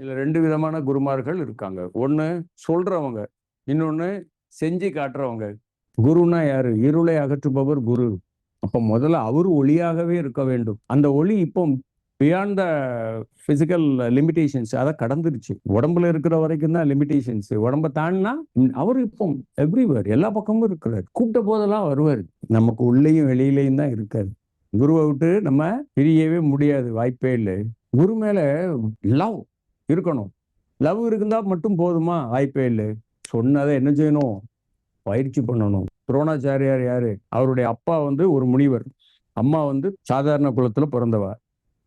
இதுல 2 விதமான குருமார்கள் இருக்காங்க. ஒண்ணு சொல்றவங்க, இன்னொன்னு செஞ்சு காட்டுறவங்க. குருன்னா யாரு? இருளை அகற்றுபவர் குரு. அப்ப முதல்ல அவரு ஒளியாகவே இருக்க வேண்டும். அந்த ஒளி இப்போ பியாண்ட் த பிசிக்கல் லிமிடேஷன்ஸ் அத கடந்துருச்சு. உடம்புல இருக்கிற வரைக்கும் தான் லிமிடேஷன்ஸ். உடம்ப தாண்டினா அவரு இப்போ எவ்ரிவேர் எல்லா பக்கமும் இருக்கிறார். கூப்பிட்ட போதெல்லாம் வருவாரு. நமக்கு உள்ளேயும் வெளியிலையும் தான் இருக்காரு. குருவை விட்டு நம்ம பிரியவே முடியாது, வாய்ப்பே இல்லை. குரு மேல லவ் இருக்கணும். லவ் இருந்தா மட்டும் போதுமா? வாய்ப்பே இல்லை. சொன்னதை என்ன செய்யணும்? பயிற்சி பண்ணணும். துரோணாச்சாரியார் யாரு? அவருடைய அப்பா வந்து ஒரு முனிவர், அம்மா வந்து சாதாரண குலத்துல பிறந்தவா.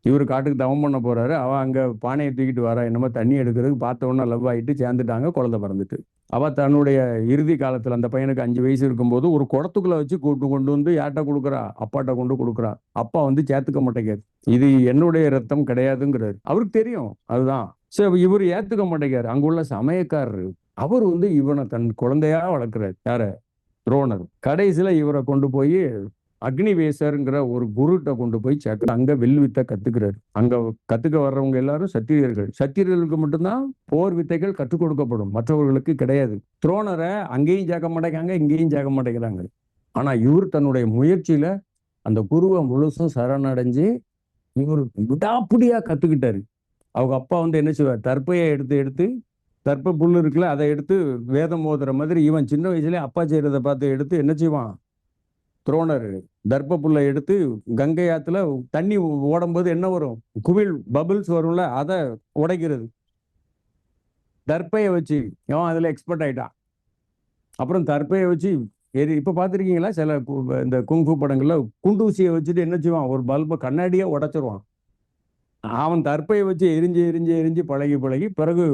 இவர் காட்டுக்கு தவம் பண்ண போறாரு. அவ அங்க பானையை தூக்கிட்டு வரா, என்னமோ தண்ணி எடுக்கிறதுக்கு. பார்த்த உடனே லவ் ஆயிட்டு சேர்ந்துட்டாங்க, குழந்தை பிறந்துட்டு. அவ தன்னுடைய இறுதி காலத்துல, அந்த பையனுக்கு 5 வயசு இருக்கும்போது, ஒரு குடத்துக்குள்ள வச்சு கொண்டு வந்து யார்கிட்ட கொடுக்குறா? அப்பாட்ட கொண்டு கொடுக்குறா. அப்பா வந்து சேர்த்துக்க மாட்டேங்காரு. இது என்னுடைய ரத்தம் கிடையாதுங்கிறாரு. அவருக்கு தெரியும் அதுதான். சரி, இவர் ஏத்துக்க மாட்டேங்காரு. அங்குள்ள சமயக்காரரு அவர் வந்து இவனை தன் குழந்தையா வளர்க்கிறார். யார? துரோணர். கடைசியில இவரை கொண்டு போய் அக்னிவேசர்ங்கிற ஒரு குருட்ட கொண்டு போய் சேர்க்க, அங்க வில் வித்தை கத்துக்கிறாரு. அங்க கத்துக்க வர்றவங்க எல்லாரும் சத்திரியர்கள். சத்திரியர்களுக்கு மட்டும்தான் போர் வித்தைகள் கற்றுக் கொடுக்கப்படும், மற்றவர்களுக்கு கிடையாது. துரோணரை அங்கேயும் சேர்க்க மாட்டேங்காங்க, இங்கேயும் சேர்க்க மாட்டேங்கிறாங்க. ஆனா இவர் தன்னுடைய முயற்சியில அந்த குருவை முழுசும் சரணடைஞ்சு இவர் விடாப்பிடியா கத்துக்கிட்டாரு. அவங்க அப்பா வந்து என்ன செய்வார்? தர்பையை எடுத்து எடுத்து, தர்ப்ப புல்லு இருக்குல்ல, அதை எடுத்து வேதம் ஓதுற மாதிரி இவன் சின்ன வயசுலயே அப்பா செய்யறதை பார்த்து எடுத்து என்ன செய்வான்? துரோணர் தர்ப்ப புல்லை எடுத்து கங்கை ஆத்துல தண்ணி ஓடும்போது என்ன வரும்? குமிழ் பபிள்ஸ் வரும்ல, அதை உடைக்கிறது. தர்ப்பையை வச்சு அவன் அதுல எக்ஸ்பர்ட் ஆயிட்டான். அப்புறம் தர்ப்பையை வச்சு இப்ப பாத்திருக்கீங்களா சில இந்த குங்ஃபு படங்கள்ல குண்டூசியை வச்சுட்டு என்ன செய்வான்? ஒரு பல்பை கண்ணாடியா உடைச்சிருவான். அவன் தர்ப்பையை வச்சு எரிஞ்சு எரிஞ்சு எரிஞ்சு பழகி பழகி பிறகு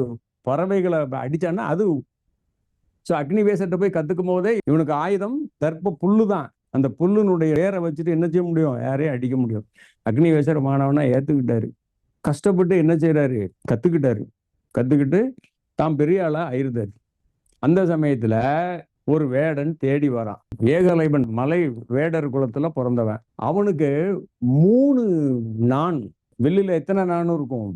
பறவைகளை அடிச்சான்னா அது. அக்னிவேசத்தை போய் கத்துக்கும் போதே இவனுக்கு ஆயுதம் தர்ப்ப புல்லு தான். அந்த புல்லுனுடைய வேரை வச்சுட்டு என்ன செய்ய முடியும்? யாரையும் அடிக்க முடியும். அக்னிவேசர் மாணவனா ஏத்துக்கிட்டாரு. கஷ்டப்பட்டு என்ன செய்யறாரு? கத்துக்கிட்டு தாம் பெரிய ஆளா ஆயிருந்தாரு. அந்த சமயத்துல ஒரு வேடன் தேடி வரான். ஏகலைவன் மலை வேடர் குலத்துல பிறந்தவன். அவனுக்கு 3 நாண். வில்லுல எத்தனை நாண் இருக்கும்?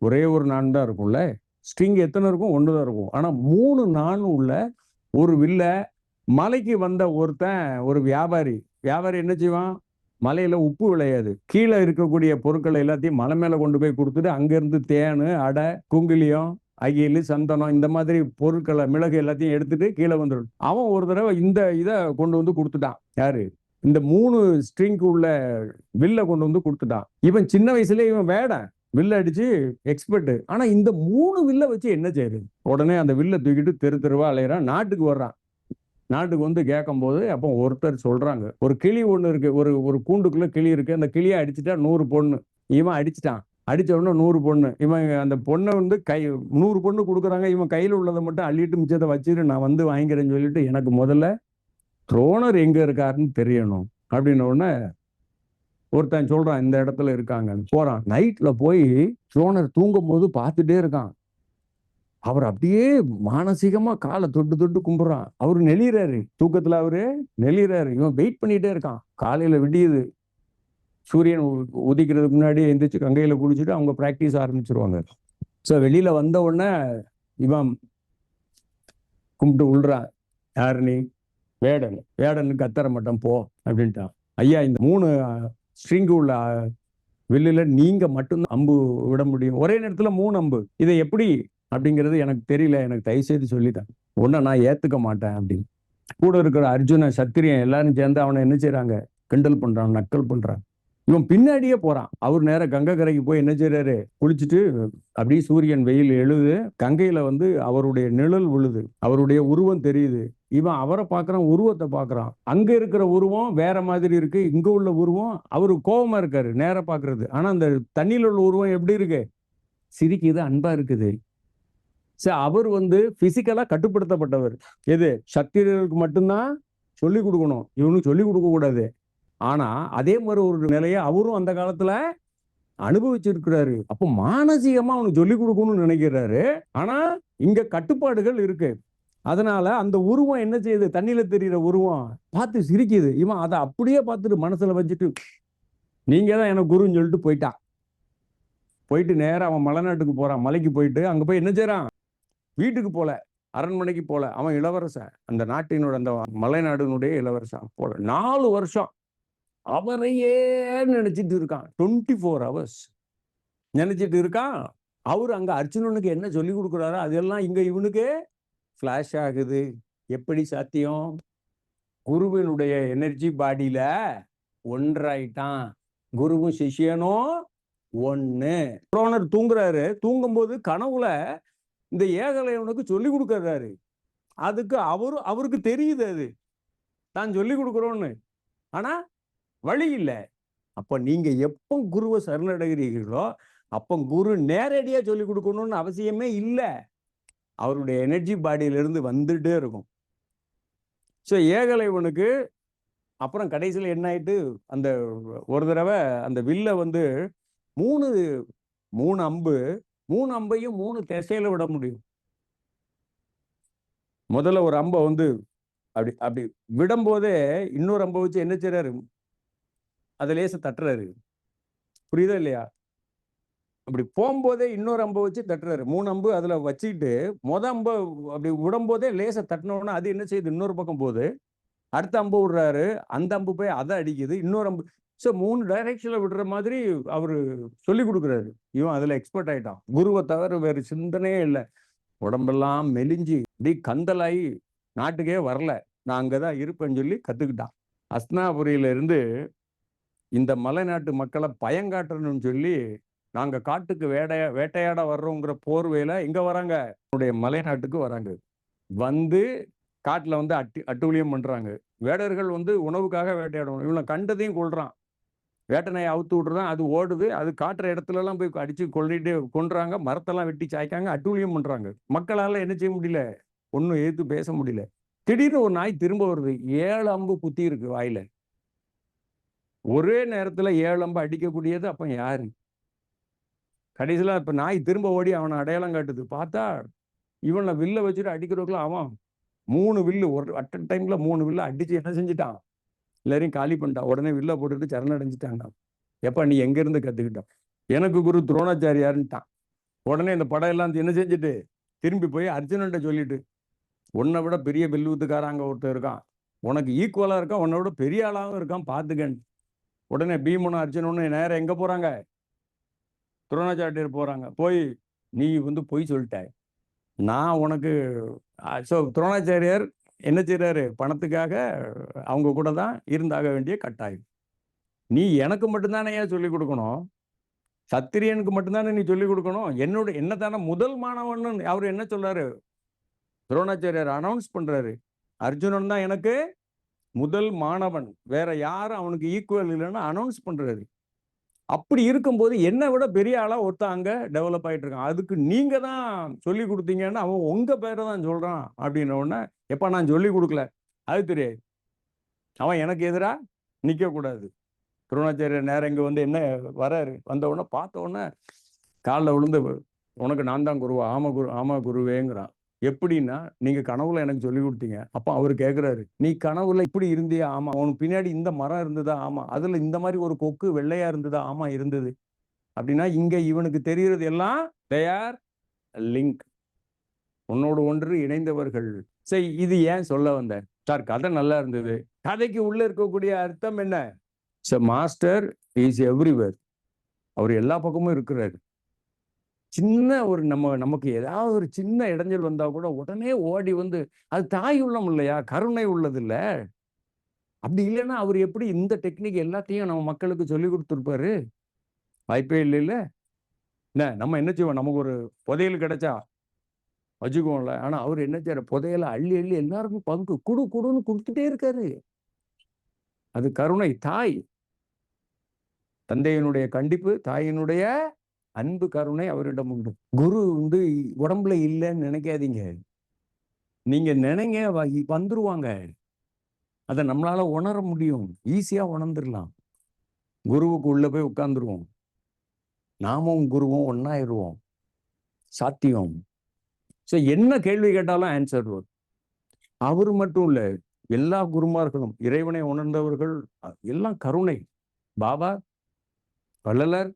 ஒரே ஒரு நாண் தான் இருக்கும்ல. ஸ்ட்ரிங் எத்தனை இருக்கும்? 1 தான் இருக்கும். ஆனா 3 நாண் உள்ள ஒரு வில்ல மலைக்கு வந்த ஒருத்தன், ஒரு வியாபாரி என்ன செய்வான்? மலையில உப்பு விளையாது, கீழே இருக்கக்கூடிய பொருட்களை எல்லாத்தையும் மலை மேல கொண்டு போய் கொடுத்துட்டு அங்கிருந்து தேனு, அடை, குங்கிலியம், அகில், சந்தனம் இந்த மாதிரி பொருட்களை, மிளகு எல்லாத்தையும் எடுத்துட்டு கீழே வந்துடும். அவன் ஒரு தடவை இந்த இதை கொண்டு வந்து கொடுத்துட்டான். யாரு? இந்த 3 ஸ்ட்ரிங்க்கு உள்ள வில்ல கொண்டு வந்து கொடுத்துட்டான். இவன் சின்ன வயசுல இவன் வேடன், வில்ல அடிச்சு எக்ஸ்பர்ட். ஆனா இந்த 3 வில்ல வச்சு என்ன செய்யுது? உடனே அந்த வில்ல தூக்கிட்டு தெரு தெருவா அலையிறான். நாட்டுக்கு வர்றான். நாட்டுக்கு வந்து கேட்கும் போது அப்போ ஒருத்தர் சொல்றாங்க, ஒரு கிளி ஒண்ணு இருக்கு, ஒரு கூண்டுக்குள்ள கிளி இருக்கு, அந்த கிளியை அடிச்சுட்டா 100 பொண்ணு. இவன் அடிச்சுட்டான். அடிச்ச உடனே 100 பொண்ணு. இவன் அந்த பொண்ணை வந்து 100 பொண்ணு கொடுக்குறாங்க. இவன் கையில உள்ளதை மட்டும் அள்ளிட்டு மிச்சத்தை வச்சுட்டு நான் வந்து வாங்கிக்கிறேன்னு சொல்லிட்டு, எனக்கு முதல்ல துரோணர் எங்க இருக்காருன்னு தெரியணும் அப்படின்னு உடனே ஒருத்தன் சொல்றான், இந்த இடத்துல இருக்காங்கன்னு. போறான். நைட்ல போய் துரோணர் தூங்கும் போது பார்த்துட்டே இருக்கான். அவர் அப்படியே மானசீகமா காலை தொட்டு தொட்டு கும்பிடுறான். அவரு நெளிறாரு, தூக்கத்துல அவரு நெளிறாரு. இவன் வெயிட் பண்ணிட்டே இருக்கான். காலையில விடியுது, சூரியன் உதிக்கிறதுக்கு முன்னாடி எந்திரிச்சு கங்கையில குளிச்சுட்டு அவங்க பிராக்டிஸ் ஆரம்பிச்சிருவாங்க. ஸோ வெளியில வந்த உடனே இவன் கும்பிட்டு விழுறான். யாரு நீ? வேடனுக்கு கத்தர மாட்டான் போ அப்படின்ட்டான். ஐயா, இந்த 3 ஸ்ட்ரிங்கு உள்ள வில்லுல நீங்க மட்டும்தான் அம்பு விட முடியும், ஒரே நேரத்துல 3 அம்பு. இதை எப்படி அப்படிங்கிறது எனக்கு தெரியல, எனக்கு தயவு செய்து சொல்லிட்டேன். ஒன்ன நான் ஏத்துக்க மாட்டேன் அப்படின்னு. கூட இருக்கிற அர்ஜுன, சத்திரியன் எல்லாரும் சேர்ந்து அவனை என்ன செய்யறாங்க? கிண்டல் பண்றான், நக்கல் பண்றான். இவன் பின்னாடியே போறான். அவர் நேர கங்கை கரைக்கு போய் என்ன செய்யறாரு? குளிச்சுட்டு அப்படியே சூரியன் வெயில் எழுது, கங்கையில வந்து அவருடைய நிழல் விழுது, அவருடைய உருவம் தெரியுது. இவன் அவரை பார்க்கறான், உருவத்தை பார்க்கறான். அங்க இருக்கிற உருவம் வேற மாதிரி இருக்கு, இங்க உள்ள உருவம் அவரு கோபமா இருக்காரு நேர பாக்குறது. ஆனா அந்த தண்ணியில உள்ள உருவம் எப்படி இருக்கு? சிரிக்குது, அன்பா இருக்குது. அவர் வந்து பிசிக்கலா கட்டுப்படுத்தப்பட்டவர். எது? சத்திரியர்களுக்கு மட்டும்தான் சொல்லிக் கொடுக்கணும், இவனுக்கு சொல்லிக் கொடுக்க கூடாது. ஆனா அதே மாதிரி ஒரு நிலையை அவரும் அந்த காலத்துல அனுபவிச்சிருக்கிறாரு. அப்ப மானசீகமா அவனுக்கு சொல்லிக் கொடுக்கணும்னு நினைக்கிறாரு. ஆனா இங்க கட்டுப்பாடுகள் இருக்கு. அதனால அந்த உருவம் என்ன செய்யுது? தண்ணியில தெரிகிற உருவம் பார்த்து சிரிக்குது. இவன் அதை அப்படியே பார்த்துட்டு மனசுல வச்சுட்டு நீங்க தான் எனக்கு குருன்னு சொல்லிட்டு போயிட்டான். போயிட்டு நேரம் அவன் மலைநாட்டுக்கு போறான். மலைக்கு போயிட்டு அங்க போய் என்ன செய்யறான்? வீட்டுக்கு போல, அரண்மனைக்கு போல. அவன் இளவரசன், அந்த நாட்டினோட, அந்த மலைநாடுனுடைய இளவரசன் போல. 4 வருஷம் அவரையே நினைச்சிட்டு இருக்கான். 24 hours நினைச்சிட்டு இருக்கான். அவர் அங்க அர்ஜுனனுக்கு என்ன சொல்லி கொடுக்குறாரோ அதெல்லாம் இங்க இவனுக்கு ஃபிளாஷ் ஆகுது. எப்படி சாத்தியம்? குருவினுடைய எனர்ஜி பாடியில ஒன்றாயிட்டான். குருவும் சிஷியனும் ஒண்ணு. துரோணர் தூங்குறாரு. தூங்கும்போது கனவுல இந்த ஏகலைவனுக்கு சொல்லி கொடுக்கறாரு. அதுக்கு அவருக்கு தெரியுது அது தான் சொல்லி கொடுக்குறோன்னு. ஆனா வழி இல்லை. அப்ப நீங்க எப்போ குருவை சரணடைகிறீர்களோ அப்ப குரு நேரடியா சொல்லி கொடுக்கணும்னு அவசியமே இல்லை. அவருடைய எனர்ஜி பாடியிலிருந்து வந்துட்டே இருக்கும். ஸோ ஏகலைவனுக்கு அப்புறம் கடைசியில் என்ன ஆயிட்டு, அந்த ஒரு தடவை அந்த வில்ல வந்து மூணு அம்பு, 3 அம்பையும் 3 திசையில விட முடியும். முதல்ல ஒரு அம்பை வந்து அப்படி அப்படி விடும்போதே இன்னொரு அம்பை வச்சு என்ன செய்யறாரு? அதை லேச தட்டுறாரு. புரியுதா இல்லையா? அப்படி போகும்போதே இன்னொரு அம்பை வச்சு தட்டுறாரு. 3 அம்பு அதுல வச்சுக்கிட்டு அம்பை அப்படி விடும்போதே லேச தட்டினோன்னா அது என்ன செய்யுது? இன்னொரு பக்கம் போகுது. அடுத்த அம்பு விடுறாரு. அந்த அம்பு போய் அதை அடிக்குது. இன்னொரு அம்பு. ஸோ 3 டைரக்ஷன்ல விடுற மாதிரி அவரு சொல்லி கொடுக்குறாரு. இவன் அதுல எக்ஸ்பர்ட் ஆயிட்டான். குருவை தவிர வேறு சிந்தனையே இல்லை. உடம்பெல்லாம் மெலிஞ்சு இப்படி கந்தலாகி நாட்டுக்கே வரல, நான் அங்கதான் இருப்பேன்னு சொல்லி கத்துக்கிட்டான். அஸ்னாபுரியில இருந்து இந்த மலைநாட்டு மக்களை பயங்காட்டணும்னு சொல்லி நாங்க காட்டுக்கு வேட்டையாட வர்றோங்கிற போர்வையில எங்க வராங்க? என்னுடைய மலைநாட்டுக்கு வராங்க. வந்து காட்டுல வந்து அட்டூழியம் பண்றாங்க. வேடர்கள் வந்து உணவுக்காக வேட்டையாடணும். இவனை கண்டதையும் கொள்றான். வேட்டனையை அவுத்து விட்டுறான். அது ஓடுது. அது காட்டுற இடத்துல எல்லாம் போய் அடிச்சு கொன்றாங்க. மரத்தெல்லாம் வெட்டி சாய்க்காங்க. அட்டூழியம் பண்றாங்க. மக்களால என்ன செய்ய முடியல? ஒன்னும் எதிர்த்து பேச முடியல. திடீர்னு ஒரு நாய் திரும்ப வருது. 7 அம்பு குத்தி இருக்கு வாயில. ஒரே நேரத்துல 7 அம்பு அடிக்கக்கூடியது அப்ப யாரு? கடைசியில இப்ப நாய் திரும்ப ஓடி அவனை அடையாளம் காட்டுது. பார்த்தா இவனை வில்ல வச்சுட்டு அடிக்கிறதுக்குள்ள அவன் 3 வில்லு ஒரு அட் டைம்ல 3 வில்ல அடிச்சு என்ன செஞ்சுட்டான்? எல்லாரையும் காலி பண்ணிட்டான். உடனே வில்ல போட்டுட்டு சரணடைஞ்சிட்டாங்க. எப்ப நீ எங்க இருந்து கத்துக்கிட்டான்? எனக்கு குரு துரோணாச்சாரியாருன்ட்டான். உடனே இந்த படம் எல்லாம் என்ன செஞ்சுட்டு திரும்பி போய் அர்ஜுனன்ட்ட சொல்லிட்டு, உன்னை விட பெரிய வில்லுத்துக்காரன் அங்க ஒருத்தர் இருக்கான், உனக்கு ஈக்குவலா இருக்கான், உன்னை விட பெரிய ஆளாவும் இருக்கான், பாத்துக்கன். உடனே பீமனும் அர்ஜுனனும் நேரம் எங்க போறாங்க? துரோணாச்சாரியர் போறாங்க. போய் நீ வந்து பொய் சொல்லிட்ட, நான் உனக்கு. துரோணாச்சாரியர் என்ன செய்யறாரு? பணத்துக்காக அவங்க கூட தான் இருந்தாக வேண்டிய கட்டாயம். நீ எனக்கு மட்டும்தானே ஏன் சொல்லிக் கொடுக்கணும்? சத்திரியனுக்கு மட்டும்தானே நீ சொல்லிக் கொடுக்கணும். என்ன தானே முதல் மாணவன் அவரு என்ன சொல்றாரு? துரோணாச்சாரியர் அனௌன்ஸ் பண்றாரு, அர்ஜுனன் தான் எனக்கு முதல் மாணவன், வேற யாரும் அவனுக்கு ஈக்குவல் இல்லைன்னு அனௌன்ஸ் பண்றாரு. அப்படி இருக்கும்போது என்னை விட பெரிய ஆளா ஒருத்தன் அங்க டெவலப் ஆயிட்டு இருக்கான். அதுக்கு நீங்க தான் சொல்லி கொடுத்தீங்கன்னா அவன் உங்க பேரை தான் சொல்றான் அப்படின்ன உடனே, எப்ப நான் சொல்லி கொடுக்கல அது தெரியாது, அவன் எனக்கு எதிரா நிக்க கூடாது. துரோணாச்சாரியர் நேரம் இங்க வந்து என்ன வராரு. வந்த உடனே பார்த்த உடனே காலில் விழுந்து, உனக்கு நான் தான் குருவா? ஆமா குருவேங்கிறான். எப்படின்னா, நீங்க கனவுல எனக்கு சொல்லி கொடுத்தீங்க. அப்ப அவரு கேட்கிறாரு, நீ கனவுல இப்படி இருந்தியா? ஆமா. அவனுக்கு பின்னாடி இந்த மரம் இருந்ததா? ஆமா. அதுல இந்த மாதிரி ஒரு கொக்கு வெள்ளையா இருந்ததா? ஆமா இருந்தது. அப்படின்னா இங்க இவனுக்கு தெரிகிறது எல்லாம் they are லிங்க், உன்னோடு ஒன்று இணைந்தவர்கள். சரி, இது ஏன் சொல்ல வந்த சார்? கதை நல்லா இருந்தது. கதைக்கு உள்ள இருக்கக்கூடிய அர்த்தம் என்ன? Master is everywhere. அவர் எல்லா பக்கமும் இருக்கிறாரு. சின்ன ஒரு நமக்கு ஏதாவது ஒரு சின்ன இடைஞ்சல் வந்தா கூட உடனே ஓடி வந்து, அது தாய் உள்ளம் இல்லையா? கருணை உள்ளது இல்ல? அப்படி இல்லைன்னா அவர் எப்படி இந்த டெக்னிக் எல்லாத்தையும் நம்ம மக்களுக்கு சொல்லி கொடுத்துருப்பாரு? வாய்ப்பே இல்லைல்ல. என்ன நம்ம என்ன செய்வோம்? நமக்கு ஒரு புதையல் கிடைச்சா வச்சுக்குவோம்ல. ஆனா அவர் என்ன செய்யற? புதையல அள்ளி அள்ளி எல்லாருக்கும் பங்கு குடுன்னு கொடுத்துட்டே இருக்காரு. அது கருணை. தாய் தந்தையினுடைய கண்டிப்பு, தாயினுடைய அன்பு, கருணை அவரிடம் உண்டு. குரு வந்து உடம்புல இல்லைன்னு நினைக்காதீங்க. நீங்க நினைங்க, வந்துருவாங்க. அதை நம்மளால உணர முடியும். ஈஸியா உணர்ந்துடலாம். குருவுக்கு உள்ள போய் உட்கார்ந்துருவோம். நாமும் குருவும் ஒன்னாயிருவோம். சாத்தியம். சோ என்ன கேள்வி கேட்டாலும் ஆன்சர் வரும். அவரு மட்டும் இல்ல, எல்லா குருமார்களும் இறைவனை உணர்ந்தவர்கள் எல்லாம் கருணை. பாபா, வள்ளலர்,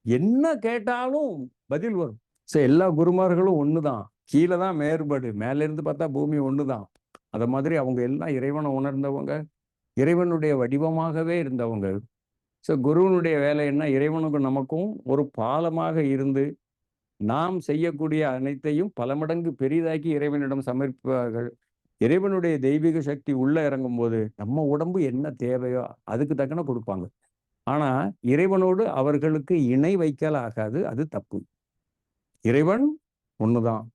என்ன கேட்டாலும் பதில் வரும். எல்லா குருமார்களும் ஒண்ணுதான். கீழே தான் மேறுபடு, மேல இருந்து பார்த்தா பூமி ஒண்ணுதான். அத மாதிரி அவங்க எல்லாம் இறைவனை உணர்ந்தவங்க, இறைவனுடைய வடிவமாகவே இருந்தவங்க. குருவனுடைய வேலை என்ன? இறைவனுக்கும் நமக்கும் ஒரு பாலமாக இருந்து நாம் செய்யக்கூடிய அனைத்தையும் பல மடங்கு பெரிதாக்கி இறைவனிடம் சமர்ப்பிப்பார்கள். இறைவனுடைய தெய்வீக சக்தி உள்ள இறங்கும் போது நம்ம உடம்பு என்ன தேவையோ அதுக்கு தக்கன கொடுப்பாங்க. ஆனா இறைவனோடு அவர்களுக்கு இணை வைக்கல் ஆகாது. அது தப்பு. இறைவன் ஒண்ணுதான்.